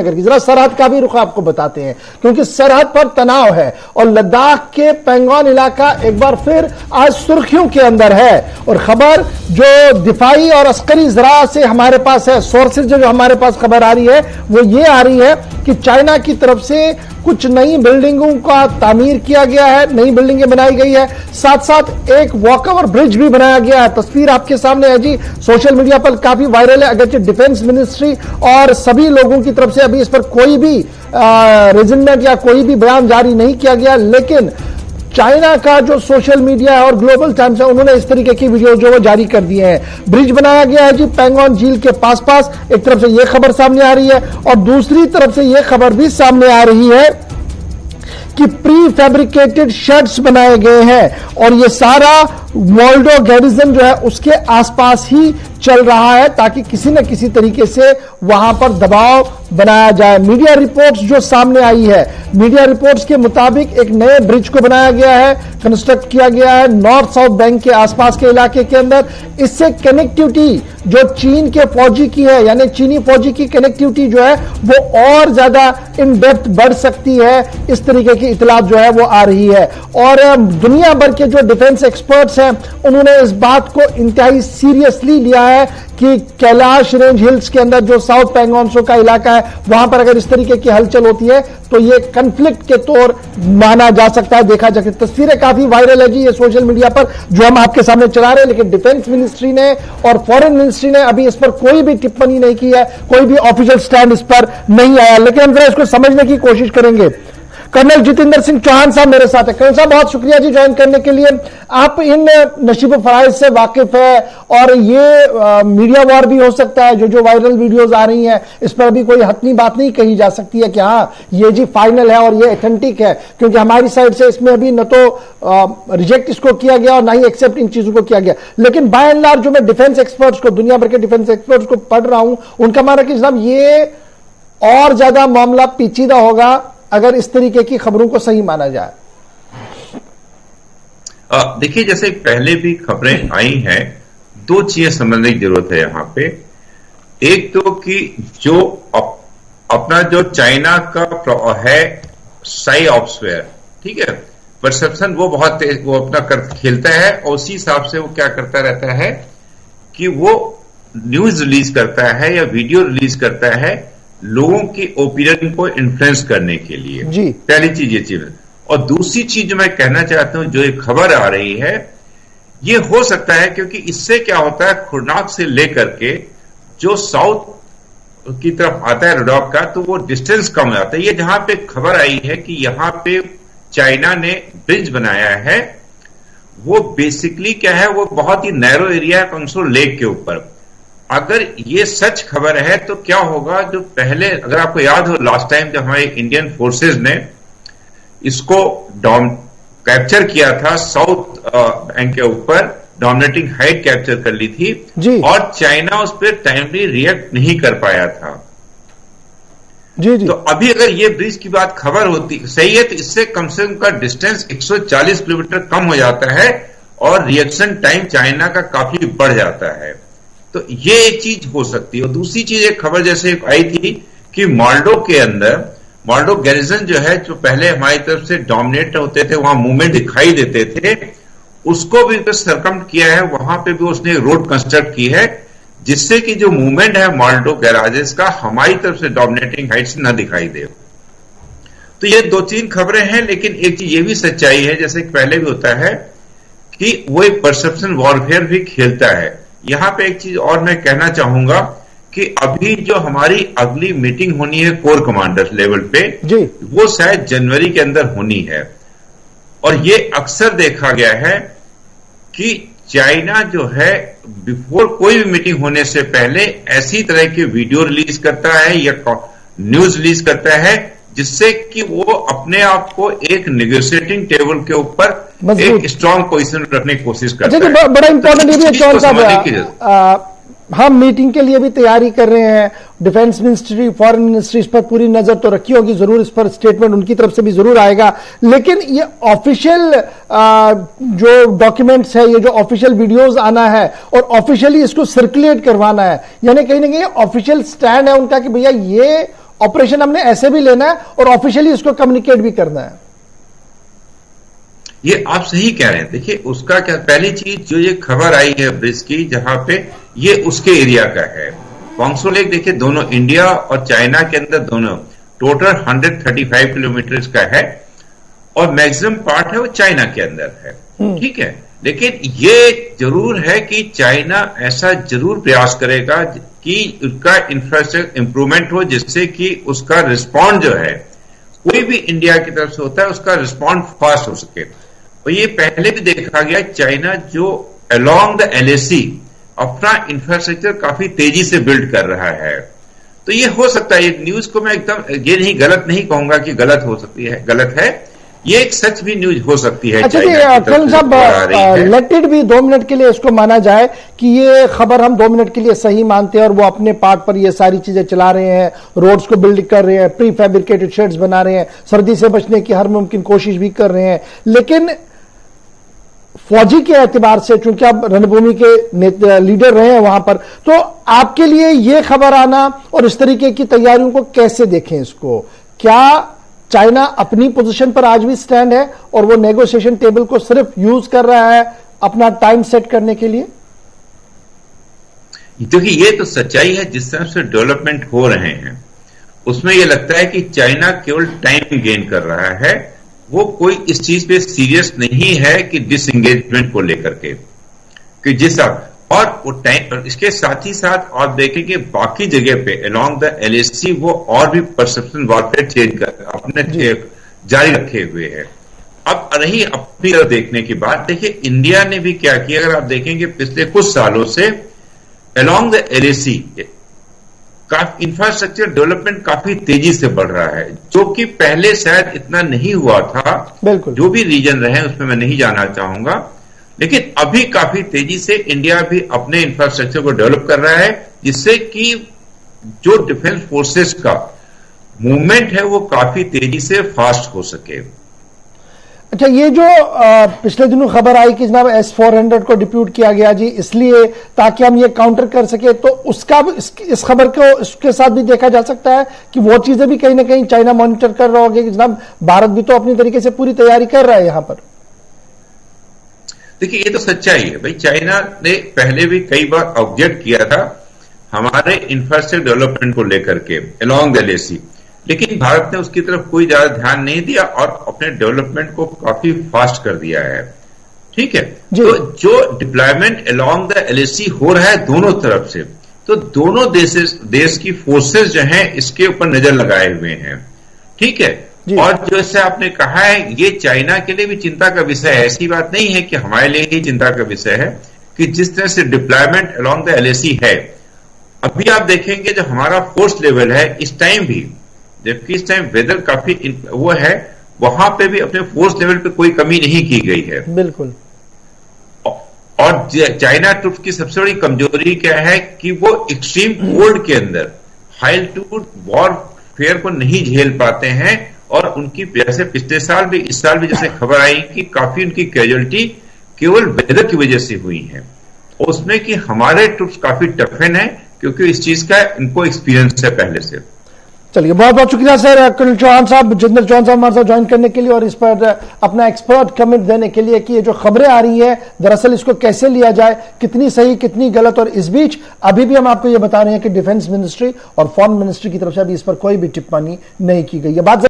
जरा सरहद का भी रुख आपको बताते हैं, क्योंकि सरहद पर तनाव है और लद्दाख के पैंगोंग इलाका एक बार फिर आज सुर्खियों के अंदर है। और खबर जो दिफाई और अस्करी जरा से हमारे पास है, सोर्सेज जो हमारे पास खबर आ रही है वो ये आ रही है कि चाइना की तरफ से कुछ नई बिल्डिंगों का तामीर किया गया है, नई बिल्डिंगें बनाई गई है, साथ साथ एक वॉकओवर ब्रिज भी बनाया गया है। तस्वीर आपके सामने है जी, सोशल मीडिया पर काफी वायरल है। अगरचे डिफेंस मिनिस्ट्री और सभी लोगों की तरफ से अभी इस पर कोई भी रेजिग्नेट या कोई भी बयान जारी नहीं किया गया, लेकिन चाइना का जो सोशल मीडिया है और ग्लोबल टाइम्स है उन्होंने इस तरीके की वीडियो जो वो जारी कर दिए हैं। ब्रिज बनाया गया है जी पैंगोंग झील के पास पास, एक तरफ से यह खबर सामने आ रही है और दूसरी तरफ से यह खबर भी सामने आ रही है कि प्री फैब्रिकेटेड शेड्स बनाए गए हैं और यह सारा मोल्डो गैरिजन जो है उसके आसपास ही चल रहा है ताकि किसी न किसी तरीके से वहां पर दबाव बनाया जाए। मीडिया रिपोर्ट्स जो सामने आई है, मीडिया रिपोर्ट्स के मुताबिक एक नए ब्रिज को बनाया गया है, कंस्ट्रक्ट किया गया है नॉर्थ साउथ बैंक के आसपास के इलाके के अंदर। इससे कनेक्टिविटी जो चीन के फौजी की है, यानी चीनी फौजी की कनेक्टिविटी जो है वो और ज्यादा इन डेप्थ बढ़ सकती है, इस तरीके की इतलात जो है वो आ रही है। और दुनिया भर के जो डिफेंस एक्सपर्ट्स हैं उन्होंने इस बात को इंतहाई सीरियसली लिया है कि कैलाश रेंज हिल्स के अंदर जो साउथ पैंगोंग का इलाका है वहां पर अगर इस तरीके की हलचल होती है तो ये कन्फ्लिक्ट के तौर माना जा सकता है, देखा जा सकता है। तस्वीरें काफी वायरल है जी ये सोशल मीडिया पर जो हम आपके सामने चला रहे हैं, लेकिन डिफेंस मिनिस्ट्री ने और फॉरेन मिनिस्ट्री ने अभी इस पर कोई भी टिप्पणी नहीं की है, कोई भी ऑफिशियल स्टैंड इस पर नहीं आया। लेकिन हम जरा इसको समझने की कोशिश करेंगे। कर्नल जितेंद्र सिंह चौहान साहब मेरे साथ है। कर्नल साहब बहुत शुक्रिया जी ज्वाइन करने के लिए। आप इन नशीब फराइज से वाकिफ है और ये मीडिया वॉर भी हो सकता है, जो वायरल वीडियोस आ रही हैं इस पर अभी कोई हतमी बात नहीं कही जा सकती है कि हाँ ये जी फाइनल है और ये ऑथेंटिक है, क्योंकि हमारी साइड से इसमें अभी न तो रिजेक्ट इसको किया गया और ना ही एक्सेप्ट इन चीजों को किया गया। लेकिन बाय एंड लार्ज जो मैं डिफेंस एक्सपर्ट्स को, दुनिया भर के डिफेंस एक्सपर्ट्स को पढ़ रहा हूं, उनका मानना कि साहब ये और ज्यादा मामला पेचीदा होगा अगर इस तरीके की खबरों को सही माना जाए। देखिए जैसे पहले भी खबरें आई हैं, दो चीजें समझने की जरूरत है यहां पे। एक तो कि जो अपना जो चाइना का है साई ऑप्सवेयर, ठीक है, परसेप्शन वो बहुत तेज वो अपना खेलता है और उसी हिसाब से वो क्या करता रहता है कि वो न्यूज रिलीज करता है या वीडियो रिलीज करता है लोगों की ओपिनियन को इन्फ्लुएंस करने के लिए जी। पहली चीज ये चीज, और दूसरी चीज जो मैं कहना चाहता हूं, जो एक खबर आ रही है ये हो सकता है क्योंकि इससे क्या होता है खुरनाक से लेकर के जो साउथ की तरफ आता है लद्दाख का, तो वो डिस्टेंस कम हो जाता है। ये जहां पे खबर आई है कि यहां पे चाइना ने ब्रिज बनाया है, वो बेसिकली क्या है, वो बहुत ही नैरो एरिया है पंगसो लेक के ऊपर। अगर ये सच खबर है तो क्या होगा, जो पहले अगर आपको याद हो लास्ट टाइम जब हमारे इंडियन फोर्सेस ने इसको कैप्चर किया था साउथ बैंक के ऊपर, डोमिनेटिंग हाइट कैप्चर कर ली थी जी। और चाइना उस पर टाइमली रिएक्ट नहीं कर पाया था जी जी। तो अभी अगर ये ब्रिज की बात खबर होती सही है तो इससे कम से कम का डिस्टेंस 140 किलोमीटर कम हो जाता है और रिएक्शन टाइम चाइना का काफी बढ़ जाता है। तो ये एक चीज हो सकती है। और दूसरी चीज एक खबर जैसे आई थी कि मोल्डो के अंदर मोल्डो गैरिजन जो है, जो पहले हमारी तरफ से डोमिनेट होते थे, वहां मूवमेंट दिखाई देते थे, उसको भी सरकम किया है, वहां पे भी उसने रोड कंस्ट्रक्ट की है जिससे कि जो मूवमेंट है मोल्डो गैराजेस का हमारी तरफ से डोमिनेटिंग हाइट से न दिखाई दे। तो ये दो तीन खबरें हैं, लेकिन एक चीज ये भी सच्चाई है जैसे पहले भी होता है कि वो एक परसेप्शन वॉरफेयर भी खेलता है। यहां पे एक चीज और मैं कहना चाहूंगा कि अभी जो हमारी अगली मीटिंग होनी है कोर कमांडर लेवल पे जी, वो शायद जनवरी के अंदर होनी है। और ये अक्सर देखा गया है कि चाइना जो है बिफोर कोई भी मीटिंग होने से पहले ऐसी तरह की वीडियो रिलीज करता है या न्यूज रिलीज करता है जिससे कि वो अपने आप को एक नेगोशिएटिंग टेबल के ऊपर एक स्ट्रांग पोजीशन रखने की कोशिश करता है। बड़ा इंपॉर्टेंट ये भी चौहान साहब, हम मीटिंग के लिए भी तैयारी कर रहे हैं, डिफेंस मिनिस्ट्री फॉरेन मिनिस्ट्री इस पर पूरी नजर तो रखी होगी, जरूर इस पर स्टेटमेंट उनकी तरफ से भी जरूर आएगा। लेकिन ये ऑफिशियल जो डॉक्यूमेंट्स है, ये जो ऑफिशियल वीडियोस आना है और ऑफिशियली इसको सर्कुलेट करवाना है, यानी कहीं ना कहीं ऑफिशियल स्टैंड है उनका कि भैया ये ऑपरेशन हमने ऐसे भी लेना है और ऑफिशियली इसको कम्युनिकेट भी करना है। ये आप सही कह रहे हैं। देखिए उसका क्या, पहली चीज जो ये खबर आई है ब्रिज की, जहां पे ये उसके एरिया का है वांगसो लेक। देखिए दोनों इंडिया और चाइना के अंदर दोनों टोटल 135 किलोमीटर का है और मैक्सिमम पार्ट है वो चाइना के अंदर है, ठीक है। लेकिन ये जरूर है कि चाइना ऐसा जरूर प्रयास करेगा कि उसका इंफ्रास्ट्रक्चर इंप्रूवमेंट हो, जिससे कि उसका रिस्पॉन्ड जो है कोई भी इंडिया की तरफ से होता है उसका रिस्पॉन्ड फास्ट हो सके। और ये पहले भी देखा गया, चाइना जो अलोंग द एलएसी अपना इंफ्रास्ट्रक्चर काफी तेजी से बिल्ड कर रहा है। तो ये हो सकता है, ये न्यूज को मैं एकदम ये नहीं गलत नहीं कहूंगा कि गलत हो सकती है, गलत है, ये एक सच भी न्यूज हो सकती है। अच्छा जी करण साहब, लेट इट भी 2 मिनट के लिए इसको माना जाए कि ये खबर हम 2 मिनट के लिए सही मानते हैं और वो अपने पार्ट पर ये सारी चीजें चला रहे हैं, रोड्स को बिल्ड कर रहे हैं, प्री फैब्रिकेटेड शेड्स बना रहे हैं, सर्दी से बचने की हर मुमकिन कोशिश भी कर रहे हैं। लेकिन फौजी के एतबार से, चूंकि आप रणभूमि के लीडर रहे हैं वहां पर, तो आपके लिए ये खबर आना और इस तरीके की तैयारियों को कैसे देखें इसको? क्या चाइना अपनी पोजीशन पर आज भी स्टैंड है और वो नेगोशिएशन टेबल को सिर्फ यूज कर रहा है अपना टाइम सेट करने के लिए? देखिए ये तो सच्चाई है, जिस तरह से डेवलपमेंट हो रहे हैं उसमें यह लगता है कि चाइना केवल टाइम गेन कर रहा है, वो कोई इस चीज पे सीरियस नहीं है कि डिसएंगेजमेंट को लेकर के जिस और वो टाइम, इसके साथ ही साथ आप देखेंगे बाकी जगह पे अलोंग द एलएसी वो और भी परसेप्शन वॉरफेयर चेंज कर अपने जारी रखे हुए हैं। अब रही अपनी तरफ देखने की बात, देखिए इंडिया ने भी क्या किया, अगर आप देखेंगे पिछले कुछ सालों से along the LAC infrastructure development काफी तेजी से बढ़ रहा है, जो कि पहले शायद इतना नहीं हुआ था। बिल्कुल, जो भी रीजन रहे उसमें मैं नहीं जाना चाहूंगा, लेकिन अभी काफी तेजी से इंडिया भी अपने इंफ्रास्ट्रक्चर को डेवलप कर रहा है, जिससे कि जो डिफेंस फोर्सेस का मूवमेंट है वो काफी तेजी से फास्ट हो सके। अच्छा, ये जो पिछले दिनों खबर आई कि जनाब S-400 को डिप्यूट किया गया जी, इसलिए ताकि हम ये काउंटर कर सके, तो उसका भी इस खबर को इसके साथ भी देखा जा सकता है कि वो चीजें भी कहीं ना कहीं चाइना मॉनिटर कर रहा होगा कि जनाब भारत भी तो अपनी तरीके से पूरी तैयारी कर रहा है यहां पर। देखिए ये तो सच्चाई है भाई, चाइना ने पहले भी कई बार ऑब्जेक्ट किया था हमारे इंफ्रास्ट्रक्चर डेवलपमेंट को लेकर के अलोंग द एलएसी, लेकिन भारत ने उसकी तरफ कोई ज्यादा ध्यान नहीं दिया और अपने डेवलपमेंट को काफी फास्ट कर दिया है, ठीक है। तो जो डिप्लॉयमेंट अलोंग द एलएसी हो रहा है दोनों तरफ से, तो दोनों देश की फोर्सेस जो हैं इसके ऊपर नजर लगाए हुए हैं, ठीक है। और जैसे आपने कहा है ये चाइना के लिए भी चिंता का विषय है, ऐसी बात नहीं है कि हमारे लिए ही चिंता का विषय है कि जिस तरह से डिप्लॉयमेंट अलोंग द एलएसी है, अभी आप देखेंगे जो हमारा फोर्स लेवल है इस टाइम भी, जबकि इस टाइम वेदर काफी वो है, वहां पे भी अपने फोर्स लेवल पे कोई कमी नहीं की गई है। बिल्कुल। और चाइना ट्रूप्स की सबसे बड़ी कमजोरी क्या है कि वो एक्सट्रीम कोल्ड के अंदर हाई एल्टीट्यूड वॉरफेयर को नहीं झेल पाते हैं, और उनकी जैसे पिछले साल भी इस साल भी जैसे खबर आई कि काफी उनकी कैजुअलिटी केवल वेदर की वजह से हुई है, और उसमें कि हमारे ट्रूप्स काफी टफन है क्योंकि इस चीज का इनको एक्सपीरियंस है पहले से। चलिए, बहुत बहुत शुक्रिया सर कर्नल चौहान साहब, जितेंद्र चौहान साहब हमारे साथ ज्वाइन करने के लिए और इस पर अपना एक्सपर्ट कमेंट देने के लिए कि ये जो खबरें आ रही हैं दरअसल इसको कैसे लिया जाए, कितनी सही कितनी गलत। और इस बीच अभी भी हम आपको ये बता रहे हैं कि डिफेंस मिनिस्ट्री और फॉरेन मिनिस्ट्री की तरफ से अभी इस पर कोई भी टिप्पणी नहीं की गई है। बात